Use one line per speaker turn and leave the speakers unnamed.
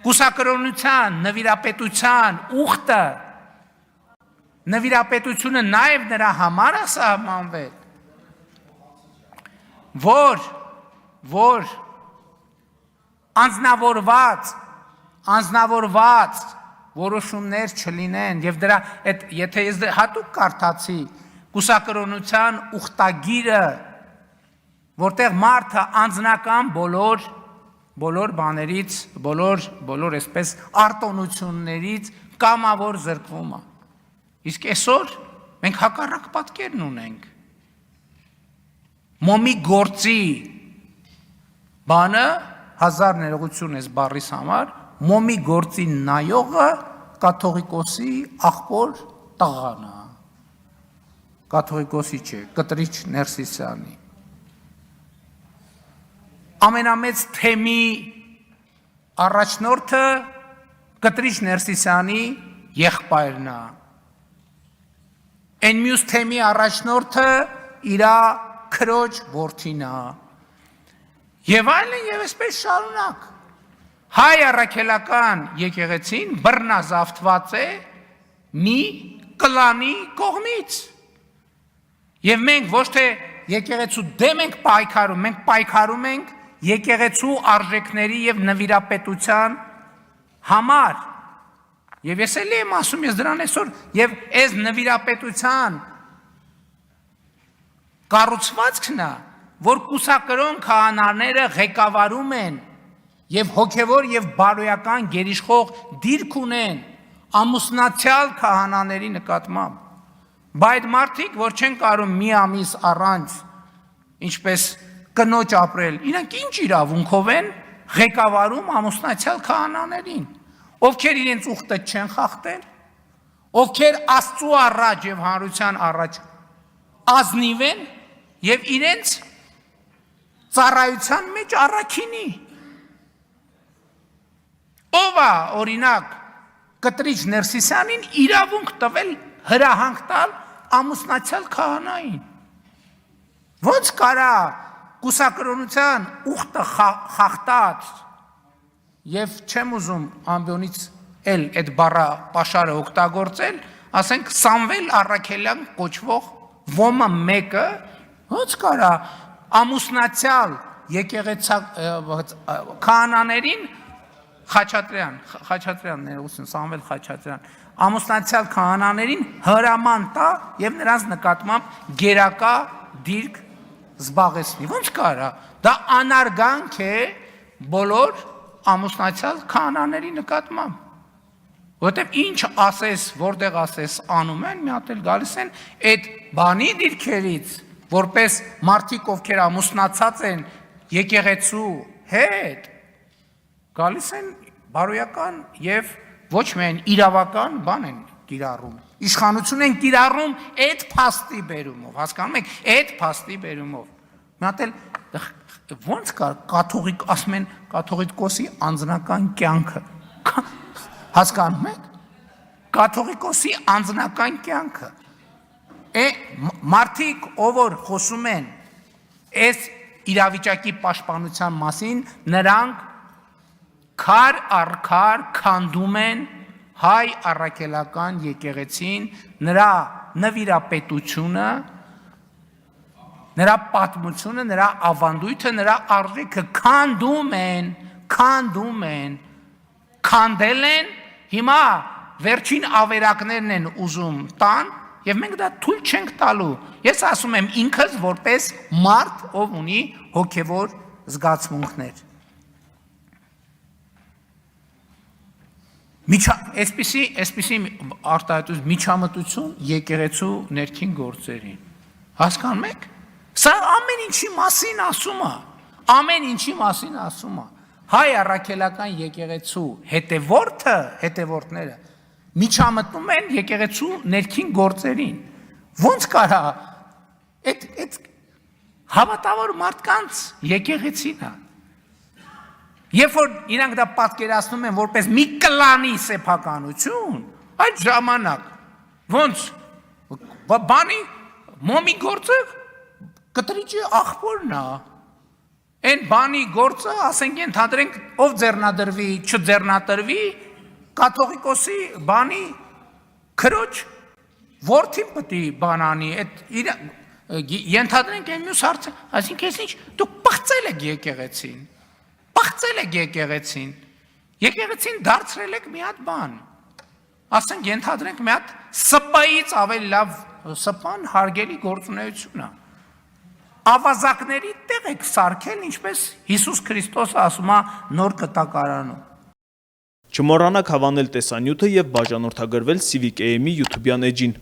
կուսակրոնության, նվիրապետության ուխտը, նվիրապետությունը նաև նրա համար է սահմանվել, որ անձնավորված որոշումներ չլինեն եւ դրա եթե ես հատուկ կարդացի կուսակրոնության ուխտագիրը, որտեղ մարդը անձնական բոլոր բաներից, բոլոր այսպես արտոնություններից կամավոր զրկվում է։ Իսկ այսօր մենք հակառակ պատկերն ունենք։ Մոմի գործի բանը հազար ներողություն ես բառիս համար, մոմի գործի նայողը կաթողիկոսի աղբոր տղան է։ Կաթողիկոսի չէ, կտրիչ Ներսիսյանի։ Ամենամեծ թեմի առաջնորդը կտրիչ Ներսիսյանի եղբայրն է։ Այն մյուս թեմի առաջնորդը իր քրոջ որդին է։ Եվ այլն եւ այսպես շարունակ։ Հայ առաքելական եկեղեցին բռնազավթված է մի կլանի կողմից։ Եվ մենք ոչ թե եկեղեցու դեմ ենք պայքարում, մենք պայքարում ենք եկեղեցու արժեքների եւ նվիրապետության համար։ Եվ ես էլ եմ ասում ես դրան այսօր եւ այս նվիրապետության կառուցվածքն է, որ կուսակրոն քահանաները ղեկավարում են եւ հոգեվոր եւ բարոյական գերիշխող դիրք ունեն ամուսնացյալ քահանաների նկատմամբ։ Բայց մարդիկ, որ չեն կարող մի ամիս առանց ինչպես կնոջ ապրել, իրանք ինչ իրավունքով են ղեկավարում ամուսնացյալ քահանաներին, ովքեր իրենց ուխտը չեն խախտել, ովքեր Աստծու առաջ եւ հանրության առաջ ազնիվ են եւ իրենց ծառայության մեջ առաքինի։ Ով է օրինակ կտրիչ Ներսիսյանին իրավունք տվել հրահանգ տալ ամուսնացյալ քահանային։ Ոնց կարա կուսակրոնության ուխտը խախտած եւ չեմ ուզում ամբյոնից էլ այդ բառը պաշարը օգտագործել, ասենք Սամվել Առաքելյան կոչվող ոմը մեկը ոնց կարա ամուսնացյալ եկեղեցի քահանաներին Խաչատրյան ներողություն Սամվել Խաչատրյան ամուսնացյալ քահանաներին հրաման տա եւ նրանց նկատմամբ գերակա դիրք զբաղեցնի։ Ոնց կարա։ Դա անարգանք է բոլոր ամուսնացյալ քահանաների նկատմամբ։ Որտեւ ինչ ասես, որտեղ ասես անում են, մի հատ էլ գալիս են այդ բանի դիրքերից, որպես մարդիկ ովքեր ամուսնացած են եկեղեցու հետ, գալիս են բարոյական եւ ոչ միայն իրավական բան են կիրառում։ Իշխանություն են կիրառում այդ փաստի բերումով, հասկանում եք, այդ փաստի բերումով։ Մի հատ էլ ոնց կա կաթողիկ ասում են կաթողիկոսի անձնական կյանքը։ Հասկանում եք։ Կաթողիկոսի անձնական կյանքը։ Մարդիկ, ով որ խոսում են այս իրավիճակի պաշտպանության մասին, նրանք քար առ քար քանդում են հայ առաքելական եկեղեցին, նրա նվիրապետությունը, նրա պատմությունը, նրա ավանդույթը, նրա արժեքը քանդում են, քանդել են, հիմա վերջին ավերակներն են ուզում տան, եւ մենք դա թույլ չենք տալու։ Ես ասում եմ ինքս որպես մարդ, ով ունի հոգեվոր զգացմունքներ։ Այսպիսի արտահայտություն միջամտություն եկեղեցու ներքին գործերին։ Հասկանում եք։ Սա ամեն ինչի մասին ասում է։ Հայ առաքելական եկեղեցու հետևորդները միջամտնում են եկեղեցու ներքին գործերին։ Ոնց կարա այդ հավատավոր մարդկանց եկեղեցին է։ Երբ որ իրանք դա պատկերացնում են որպես մի կլանի սեփականություն, այդ ժամանակ ոնց բանի մոմի գործը կտրիչի աղբորն է։ Այն բանի գործը, ասենք ենթադրենք, ով ձեռնադրվի, չձեռնադրվի, կաթողիկոսի բանի քրոջ որդին պետք է բանանի, այդ ենթադրենք այն մյուս հարցը, այսինքն ես ինչ, դուք պղծել եք եկեղեցին, եկեղեցին դարձրել եք մի հատ բան, ասենք ենթադրենք մի հատ սպայից ավելի լավ սպան հարգելի գործունեություն է, ավազակների տեղ եք սարքել, ինչպես Հիսուս Քրիստոսը ասում է նոր կտակարանում։
Չմոռանաք հավանել տեսանյութը և բաժանորդագրվել Civic AM-ի YouTube-յան էջին։